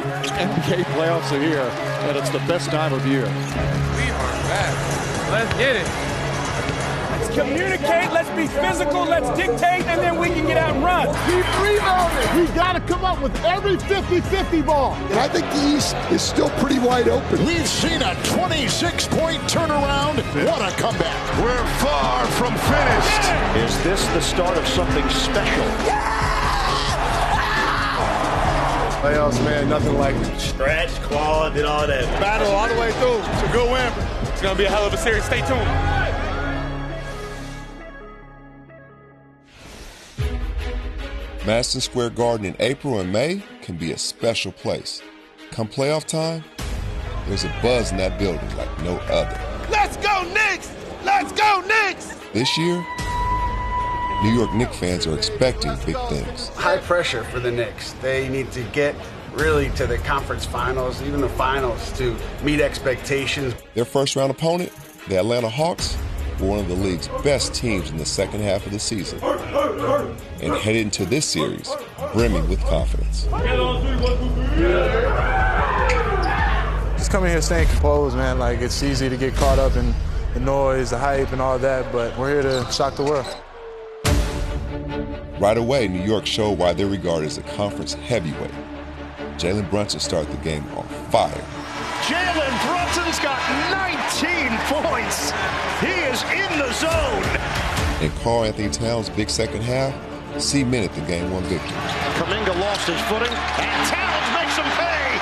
NBA playoffs are here, and it's the best time of year. We are back. Let's get it. Let's communicate, let's be physical, let's dictate, and then we can get out and run. Keep rebounding. We got to come up with every 50-50 ball. And I think the East is still pretty wide open. We've seen a 26-point turnaround. What a comeback. We're far from finished. Yeah. Is this the start of something special? Yeah. Playoffs, man, nothing like it. Stretch, claw, did all that. Battle all the way through. It's a good win. It's going to be a hell of a series. Stay tuned. Madison Square Garden in April and May can be a special place. Come playoff time, there's a buzz in that building like no other. Let's go Knicks! Let's go Knicks! This year, New York Knicks fans are expecting big things. High pressure for the Knicks. They need to get really to the conference finals, even the finals, to meet expectations. Their first-round opponent, the Atlanta Hawks, were one of the league's best teams in the second half of the season, and headed into this series brimming with confidence. Just coming here staying composed, man. Like, it's easy to get caught up in the noise, the hype, and all that, but we're here to shock the world. Right away, New York showed why they're regarded as a conference heavyweight. Jalen Brunson started the game on fire. Jalen Brunson's got 19 points. He is in the zone. And Karl Anthony Towns' big second half cemented the game-one victory. Kuminga lost his footing, and Towns makes him pay.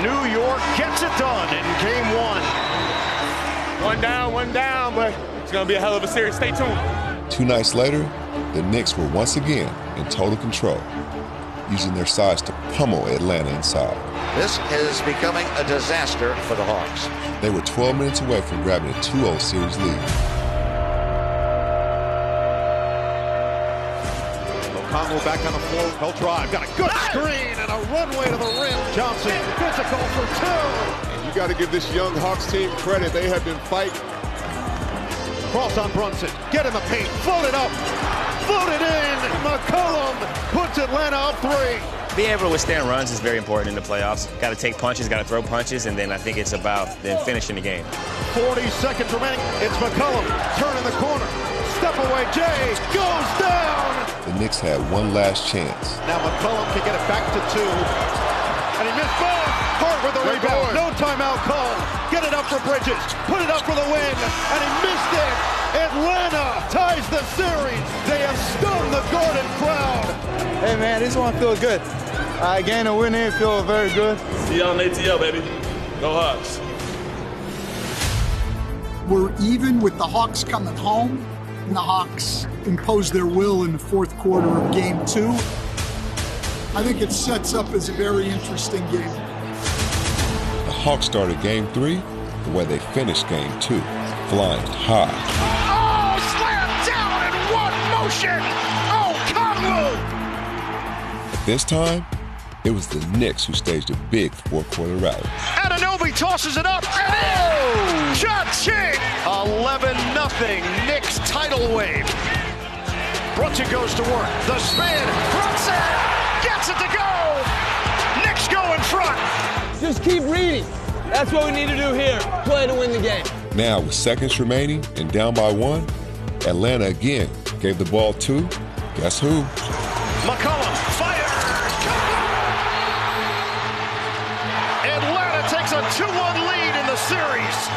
New York gets it done in game one. One down, but it's going to be a hell of a series. Stay tuned. 2 nights later, the Knicks were once again in total control, using their size to pummel Atlanta inside. This is becoming a disaster for the Hawks. They were 12 minutes away from grabbing a 2-0 series lead. Congo back on the floor, he'll drive, got a good screen and a runway to the rim. Johnson, physical for 2. And you got to give this young Hawks team credit. They have been fighting. Cross on Brunson, get in the paint, float it up, float it in. McCollum puts Atlanta up 3. Being able to withstand runs is very important in the playoffs. Got to take punches, got to throw punches, and then I think it's about then finishing the game. 40 seconds remaining. It's McCollum, turn in the corner. Step away, Jay goes down. The Knicks had one last chance. Now McCollum can get it back to 2. And he missed both. Hart with the rebound. No timeout call. Get it up for Bridges. Put it up for the win. And he missed it. Atlanta ties the series. They have stunned the Garden crowd. Hey, man, this one feels good. I gained a win here, feel very good. See y'all in ATL, baby. Go Hawks. We're even with the Hawks coming home. And the Hawks impose their will in the fourth quarter of Game 2. I think it sets up as a very interesting game. The Hawks started Game 3 the way they finished Game 2, flying high. Oh, slam down in one motion. Oh, Congo. But this time, it was the Knicks who staged a big fourth-quarter rally. Anunoby tosses it up. And Cha-ching! 11-0 Knicks tidal wave. Brunson goes to work. The spin. Brunson gets it to go. Knicks go in front. Just keep reading. That's what we need to do here. Play to win the game. Now, with seconds remaining and down by 1, Atlanta again gave the ball to, guess who? McCollum fires. Atlanta takes a 2-1 lead in the series.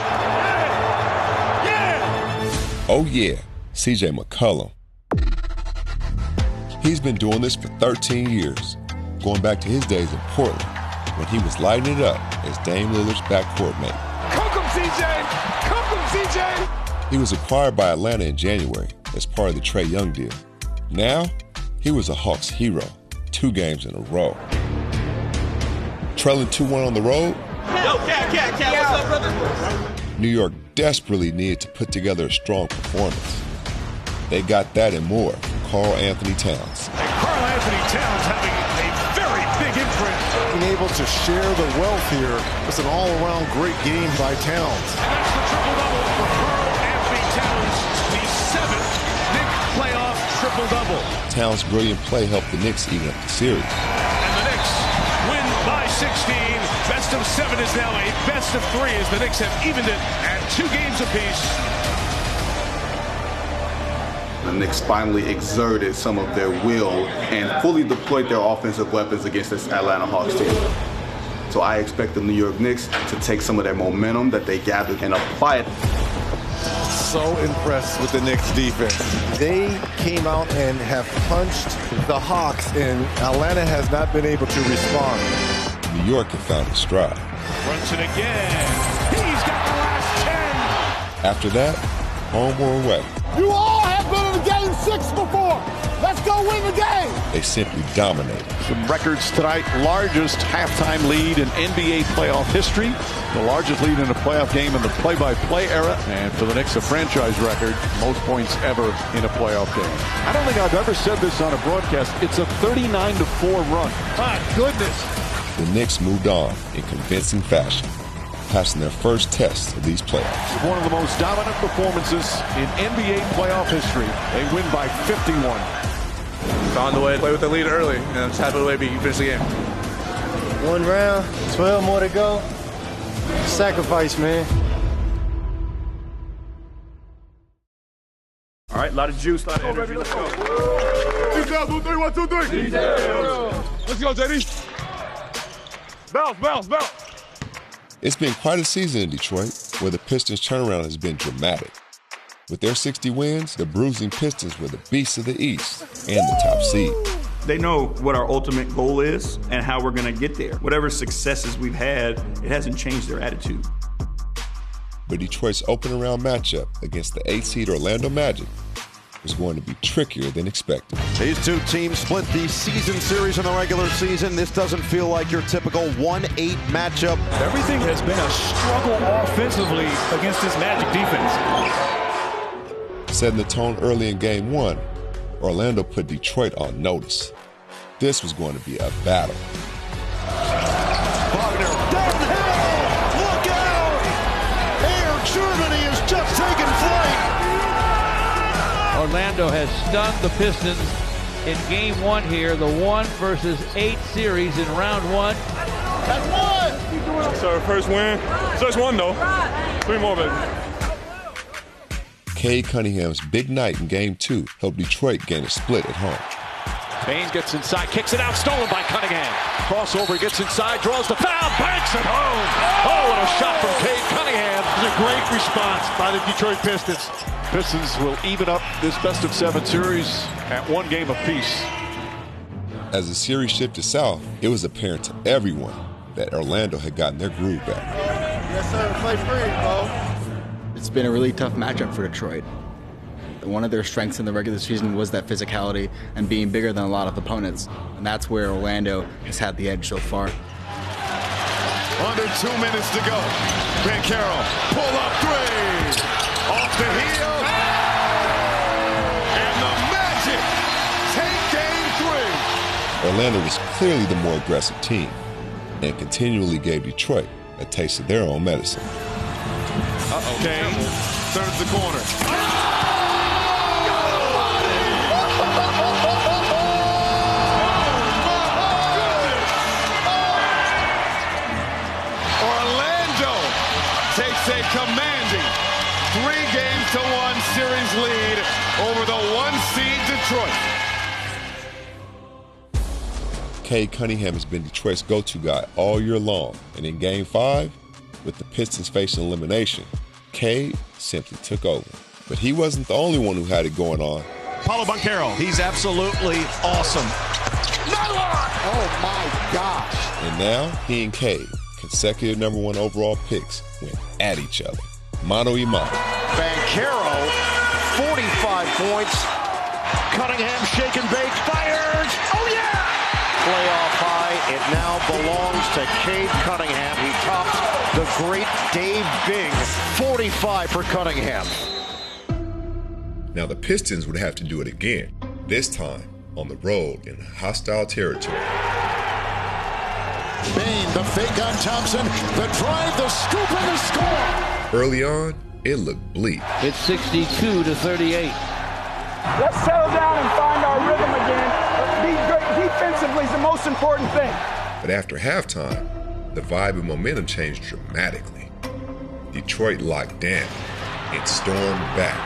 Yeah! Oh yeah, CJ McCollum. He's been doing this for 13 years, going back to his days in Portland, when he was lighting it up as Dame Lillard's backcourt mate. Cook him, CJ! Cook him, CJ! He was acquired by Atlanta in January as part of the Trae Young deal. Now, he was a Hawks hero, 2 games in a row. Trailing 2-1 on the road, Yo, Cat, what's up, brother? New York desperately needed to put together a strong performance. They got that and more from Karl Anthony Towns. And Karl Anthony Towns having a very big imprint. Being able to share the wealth here. It's an all-around great game by Towns. And that's the triple-double for Karl Anthony Towns, the 7th Knicks playoff triple-double. Towns' brilliant play helped the Knicks even up the series. And the Knicks win best of 7 is now a best of 3 as the Knicks have evened it at 2 games apiece. The Knicks finally exerted some of their will and fully deployed their offensive weapons against this Atlanta Hawks team. So I expect the New York Knicks to take some of that momentum that they gathered and apply it. So impressed with the Knicks defense. They came out and have punched the Hawks, and Atlanta has not been able to respond. New York had found its stride. Brunson again. He's got the last 10. After that, home or away, you all have been in a game 6 before. Let's go win the game. they simply dominated. Some records tonight. Largest halftime lead in NBA playoff history. The largest lead in a playoff game in the play-by-play era. And for the Knicks, a franchise record. Most points ever in a playoff game. I don't think I've ever said this on a broadcast. It's a 39-4 run. My goodness. The Knicks moved on in convincing fashion, passing their first test of these playoffs. One of the most dominant performances in NBA playoff history. They win by 51. Found a way to play with the lead early, and I'm just happy with the way we finished the game. 1 round, 12 more to go. Sacrifice, man. All right, a lot of juice, a lot of energy. Let's go. Detail, 2, 3, 1, 2, 3. Detail. Let's go, JD. Bounce. It's been quite a season in Detroit, where the Pistons' turnaround has been dramatic. With their 60 wins, the bruising Pistons were the beasts of the East and the top seed. They know what our ultimate goal is and how we're going to get there. Whatever successes we've had, it hasn't changed their attitude. But Detroit's opening round matchup against the 8-seed Orlando Magic was going to be trickier than expected. These two teams split the season series in the regular season. This doesn't feel like your typical 1-8 matchup. Everything has been a struggle offensively against this Magic defense. Setting the tone early in Game 1, Orlando put Detroit on notice. This was going to be a battle. Wagner, downhill! Look out! Air Germany has just taken flight! Orlando has stunned the Pistons in Game 1 here, the 1-8 series in Round 1. That's 1! So first win. Just 1 though. 3 more, baby. Cade Cunningham's big night in Game 2 helped Detroit gain a split at home. Bain gets inside, kicks it out, stolen by Cunningham. Crossover, gets inside, draws the foul, banks it home. Oh, what a shot from Cade Cunningham. It's a great response by the Detroit Pistons. Pistons will even up this best-of-7 series at 1 game apiece. As the series shifted south, it was apparent to everyone that Orlando had gotten their groove back. Yes, sir. Play free, bro. It's been a really tough matchup for Detroit. One of their strengths in the regular season was that physicality and being bigger than a lot of opponents. And that's where Orlando has had the edge so far. Under 2 minutes to go. Banchero, pull up 3. Off the heel. And the Magic take Game 3. Orlando was clearly the more aggressive team and continually gave Detroit a taste of their own medicine. Kane turns the corner. Orlando takes a commanding 3-1 series lead over the 1-seed Detroit. Cade Cunningham has been Detroit's go-to guy all year long, and in Game 5, with the Pistons facing elimination, Cade simply took over. But he wasn't the only one who had it going on. Paulo Banchero, he's absolutely awesome. Oh my gosh. And now, he and Cade, consecutive #1 overall picks, went at each other. Mano y mano. Banchero, 45 points. Cunningham, shake and bake, fires. Oh yeah! Playoff high. It now belongs to Cade Cunningham. He topped the great Dave Bing. 45 for Cunningham. Now the Pistons would have to do it again, this time on the road in hostile territory. Bain, the fake on Thompson, the drive, the scoop, and the score. Early on, it looked bleak. It's 62-38. Let's settle down and find our rhythm again. Be great defensively is the most important thing. But after halftime, the vibe and momentum changed dramatically. Detroit locked down and stormed back.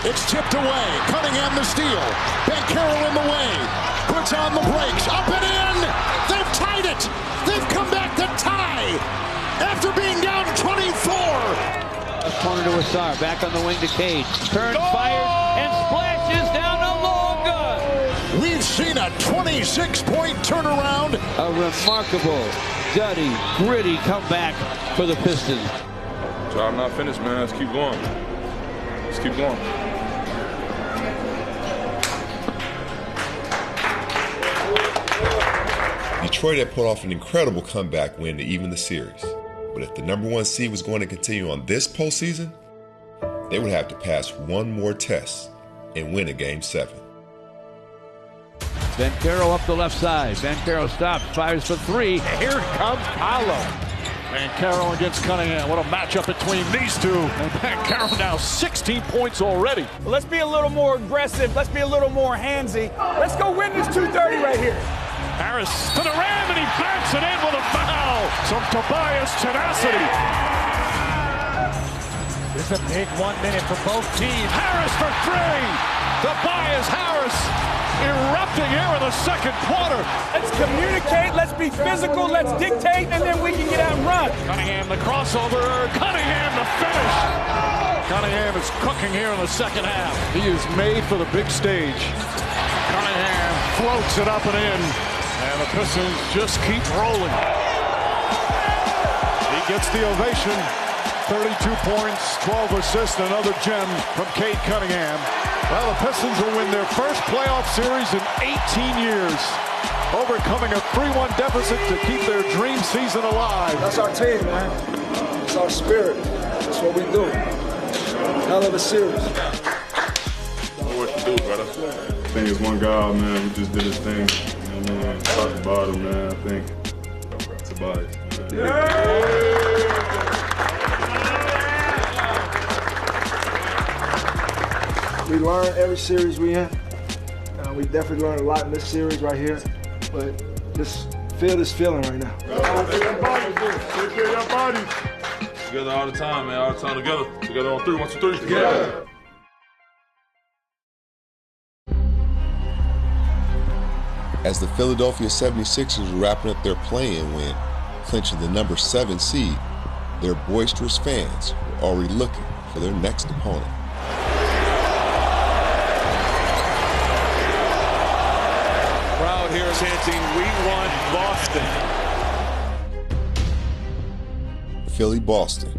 It's tipped away. Cunningham the steal. Banchero in the way. Puts on the brakes. Up and in. They've tied it. They've come back to tie after being down 24. A corner to Assar. Back on the wing to Cade. Turns, fires, and splashes down a long gun. We've seen a 26-point turnaround. A remarkable, gutty, gritty comeback for the Pistons. Job not finished, man. Let's keep going. Let's keep going. Detroit had put off an incredible comeback win to even the series. But if the #1 seed was going to continue on this postseason, they would have to pass one more test and win a Game 7. Banchero up the left side. Banchero stops, fires for three. Here comes Paolo. Banchero against Cunningham. What a matchup between these two. And Banchero now 16 points already. Let's be a little more aggressive. Let's be a little more handsy. Let's go win this 230 right here. Harris to the rim, and he backs it in with a foul. Some Tobias tenacity. This is a big 1 minute for both teams. Harris for three. Tobias Harris erupting here in the second quarter. Let's communicate, let's be physical, let's dictate, and then we can get out and run. Cunningham the crossover, Cunningham the finish. Cunningham is cooking here in the second half. He is made for the big stage. Cunningham floats it up and in, and the Pistons just keep rolling. He gets the ovation. 32 points, 12 assists, another gem from Cade Cunningham. Well, the Pistons will win their first playoff series in 18 years, overcoming a 3-1 deficit to keep their dream season alive. That's our team, man. It's our spirit. That's what we do. Hell of a series. What to do, brother? I think it's one guy, man, who just did his thing. And man, talk about him, man. I think Tobias. We learn every series we in. We definitely learned a lot in this series right here. But just feel this feeling right now. Take care of your bodies. Together all the time, man. All the time together. Together on 3, 1, 2, 3. Together. As the Philadelphia 76ers were wrapping up their play-in win, clinching the #7 seed, their boisterous fans were already looking for their next opponent. Crowd here chanting, "We want Boston." Philly-Boston,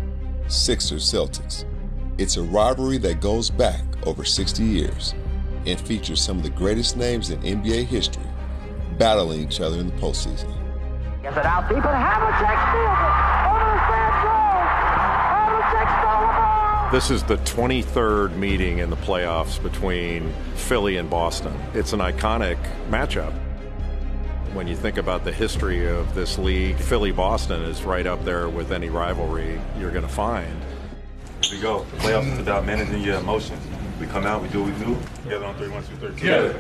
Sixers-Celtics. It's a rivalry that goes back over 60 years and features some of the greatest names in NBA history battling each other in the postseason. Gets it out deep, and Havlicek steals it over the fast goal. Havlicek stole the ball. This is the 23rd meeting in the playoffs between Philly and Boston. It's an iconic matchup. When you think about the history of this league, Philly-Boston is right up there with any rivalry you're going to find. Here we go. The playoffs is about managing your emotions. We come out, we do what we do. Together on 3, 1, 2, 3. Together.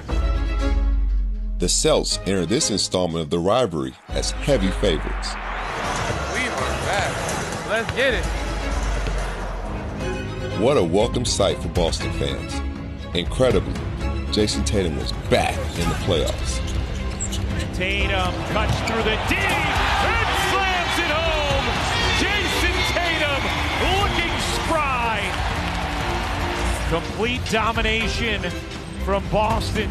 The Celts enter this installment of the rivalry as heavy favorites. We are back. Let's get it. What a welcome sight for Boston fans. Incredibly, Jason Tatum was back in the playoffs. Tatum cuts through the D and slams it home. Jason Tatum looking spry. Complete domination from Boston.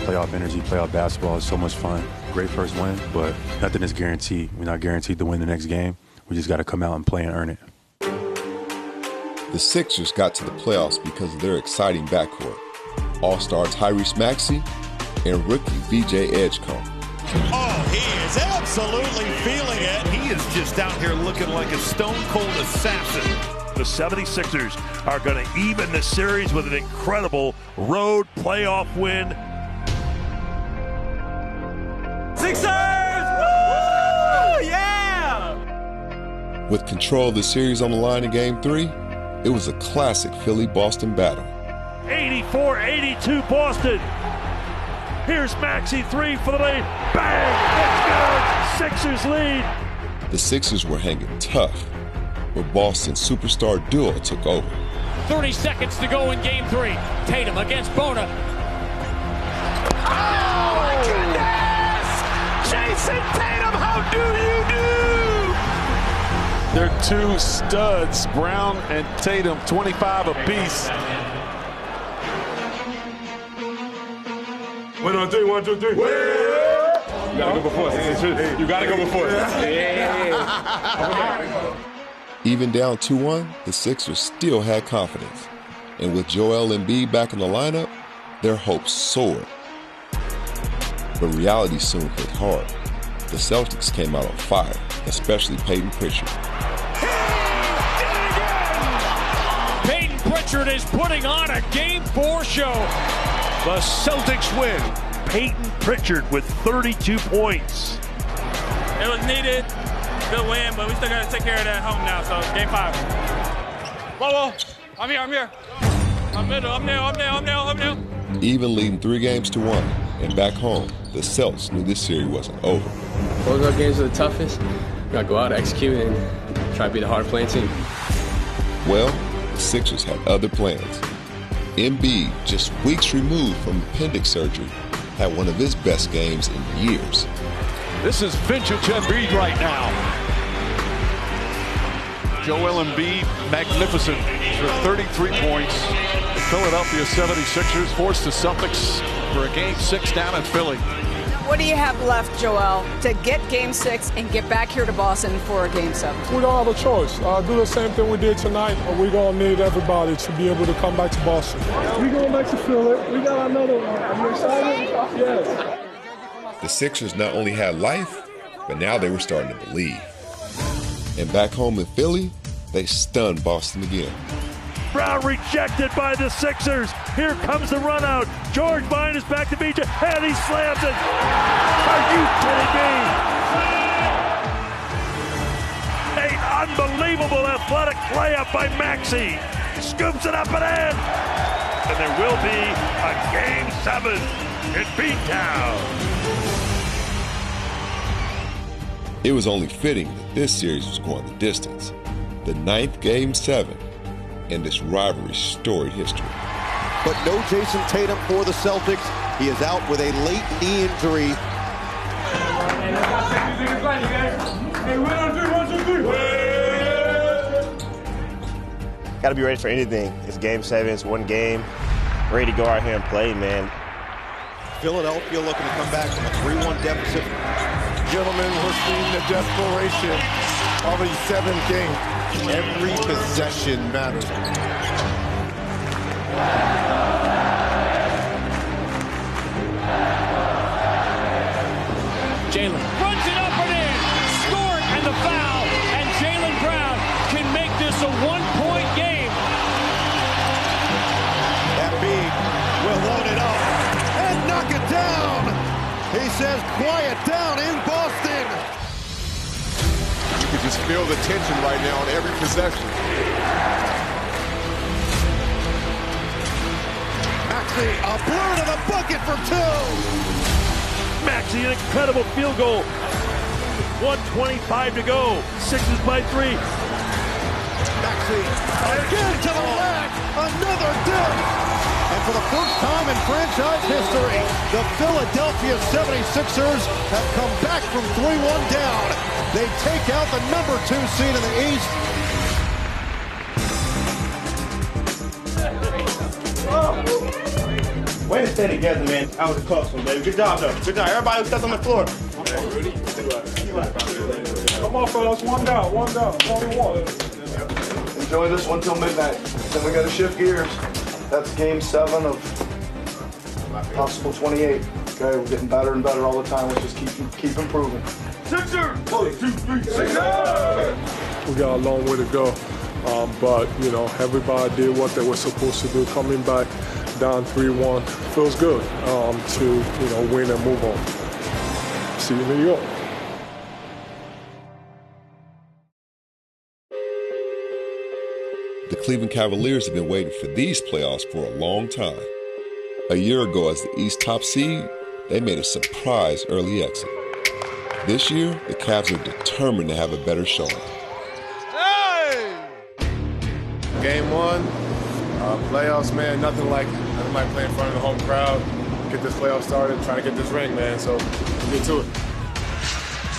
Playoff energy, playoff basketball is so much fun. Great first win, but nothing is guaranteed. We're not guaranteed to win the next game. We just got to come out and play and earn it. The Sixers got to the playoffs because of their exciting backcourt. All-star Tyrese Maxey and rookie VJ Edgecombe. Oh, he is absolutely feeling it. He is just out here looking like a stone-cold assassin. The 76ers are going to even the series with an incredible road playoff win. Sixers! Woo! Yeah! With control of the series on the line in Game 3, it was a classic Philly-Boston battle. 84-82 Boston. Here's Maxey, 3 for the lead. Bang! It's good. Sixers lead. The Sixers were hanging tough, but Boston's superstar duo took over. 30 seconds to go in Game 3. Tatum against Bona. Oh, my goodness! Jason Tatum, how do you do? They're two studs, Brown and Tatum, 25 apiece. 1, 2, 3, 1, 2, 3. You gotta go before us. You gotta go before us. Even down 2-1, the Sixers still had confidence. And with Joel Embiid back in the lineup, their hopes soared. But reality soon hit hard. The Celtics came out on fire, especially Peyton Pritchard. Peyton Pritchard is putting on a Game 4 show. The Celtics win. Peyton Pritchard with 32 points. It was needed. Good win, but we still got to take care of that home now, so Game 5. Whoa, I'm here. I'm there. Even leading 3 games to 1, and back home, the Celtics knew this series wasn't over. Both our games are the toughest. We got to go out, execute, and try to be the hard-playing team. Well, the Sixers had other plans. Embiid, just weeks removed from appendix surgery, had one of his best games in years. This is vintage Embiid right now. Joel Embiid, magnificent for 33 points. The Philadelphia 76ers forced the Celtics for a Game 6 down in Philly. What do you have left, Joel, to get Game 6 and get back here to Boston for a Game 7? We don't have a choice. Do the same thing we did tonight. We're going to need everybody to be able to come back to Boston. We're going back to Philly. We got another one. Are you excited? Yes. The Sixers not only had life, but now they were starting to believe. And back home in Philly, they stunned Boston again. Brown rejected by the Sixers. Here comes the run out. George Vine is back to beat you, and he slams it. Are you kidding me? An unbelievable athletic layup by Maxey. Scoops it up and in. And there will be a Game 7 in Beantown. It was only fitting that this series was going the distance. The 9th Game 7 in this rivalry's storied history. But no Jason Tatum for the Celtics. He is out with a late knee injury. Got to be ready for anything. It's Game 7, it's one game. Ready to go out here and play, man. Philadelphia looking to come back from a 3-1 deficit. Gentlemen, we're seeing the desperation of a 7th game. Every possession matters. Jalen runs it up and in. Scored and the foul. And Jalen Brown can make this a 1-point game. Embiid will load it up and knock it down. He says, quiet down in Boston. You can just feel the tension right now on every possession. Maxey, a blur to the bucket for 2. Maxey, an incredible field goal. 1:25 to go. Sixers by 3. Maxey, again to the rack. Another dip. And for the first time in franchise history, the Philadelphia 76ers have come back from 3-1 down. They take out the number 2 seed in the East. Way to stay together, man. That was a close one, baby. Good job, though. Good job. Everybody who stepped on the floor. Come on, fellas. One down. Only one. Enjoy this one till midnight. Then we got to shift gears. That's Game 7 of possible 28. Okay, we're getting better and better all the time. Let's just keep improving. Sixers! 1, 2, 3, Sixers! We got a long way to go, but everybody did what they were supposed to do. Coming back down 3-1 feels good to win and move on. See you in New York. The Cleveland Cavaliers have been waiting for these playoffs for a long time. A year ago, as the East top seed, they made a surprise early exit. This year, the Cavs are determined to have a better showing. Game 1, playoffs, man, nothing like playing in front of the home crowd. Get this playoff started, trying to get this ring, man, so let's get to it.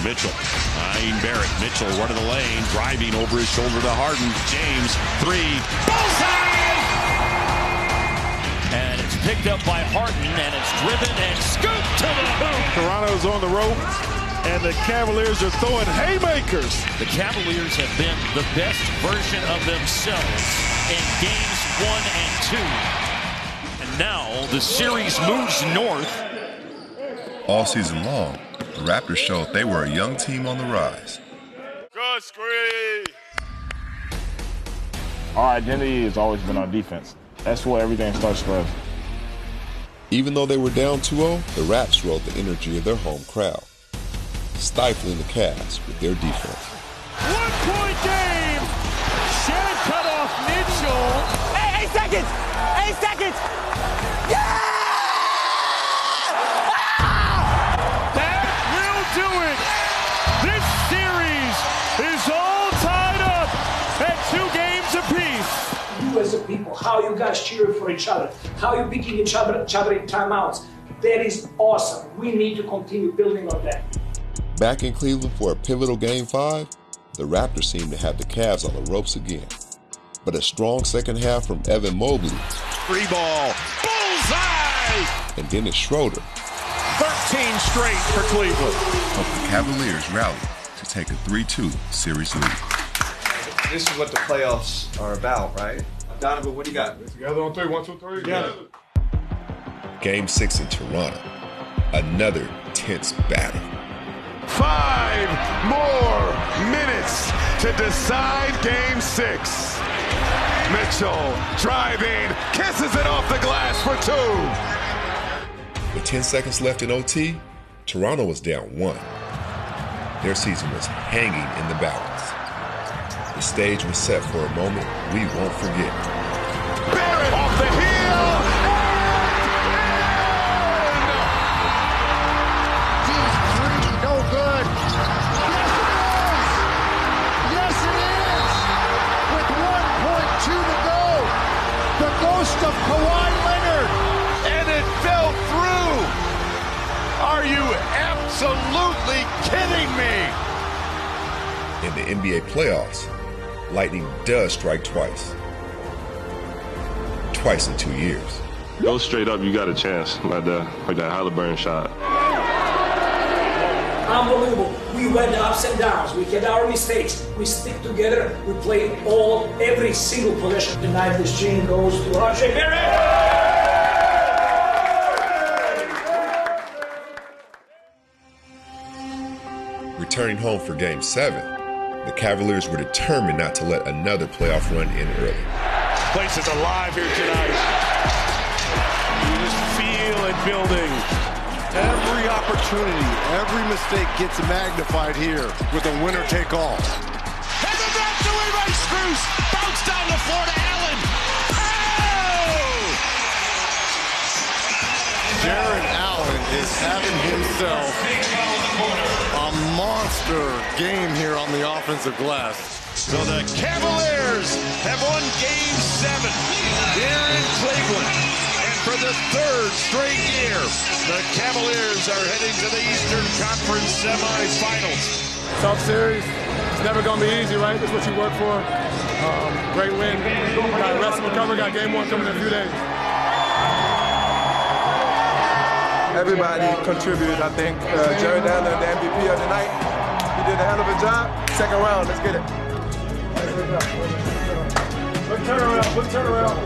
Mitchell, eyeing Barrett. Mitchell running the lane, driving over his shoulder to Harden. James, 3. Bullseye! And it's picked up by Harden, and it's driven and scooped to the hoop. Toronto's on the rope, and the Cavaliers are throwing haymakers. The Cavaliers have been the best version of themselves in games 1 and 2. And now the series moves north. All season long, the Raptors showed they were a young team on the rise. Good screen. Our identity has always been our defense. That's where everything starts for us. Even though they were down 2-0, the Raps rode the energy of their home crowd, stifling the Cavs with their defense. 1-point game. Shannon cut off Mitchell. Hey, 8 seconds. 8 seconds. Yeah! Do it. This series is all tied up at 2 games apiece. You as a people, how you guys cheer for each other, how you picking each other in timeouts. That is awesome. We need to continue building on that. Back in Cleveland for a pivotal Game 5, the Raptors seemed to have the Cavs on the ropes again. But a strong second half from Evan Mobley. Free ball. Bullseye! And Dennis Schroeder. 13 straight for Cleveland. Helped the Cavaliers rally to take a 3-2 series lead. This is what the playoffs are about, right? Donovan, what do you got? Together on 3, 1, 2, 3, together. Game 6 in Toronto. Another tense battle. 5 more minutes to decide Game 6. Mitchell driving, kisses it off the glass for 2. With 10 seconds left in OT, Toronto was down 1. Their season was hanging in the balance. The stage was set for a moment we won't forget. Barrett off the heel! Deep 3, no good. Yes, it is! With 1.2 to go, the ghost of Kawhi Leonard. And it fell through! Are you absolutely kidding me? In the NBA playoffs, lightning does strike twice. Twice in 2 years. Go straight up, you got a chance. Like that Halliburton shot. Unbelievable. We went the ups and downs. We had our mistakes. We stick together. We play every single possession. Tonight this gene goes to RJ Barrett. Returning home for Game 7, the Cavaliers were determined not to let another playoff run in early. Place is alive here tonight. You just feel it building. Every opportunity, every mistake gets magnified here with a winner-take-all. Headed wrapped away by Spruce. Bounce down the floor to Allen. Oh! Jared Allen is having himself a monster game here on the offensive glass. So the Cavaliers have won Game 7 here in Cleveland. And for the 3rd straight year, the Cavaliers are heading to the Eastern Conference semifinals. Tough series. It's never going to be easy, right? That's what you work for. Great win. Got rest and recovery. Got Game 1 coming in a few days. Everybody contributed, I think. Jared Allen, the MVP of the night. He did a hell of a job. Second round, let's get it. Good turnaround, good turnaround.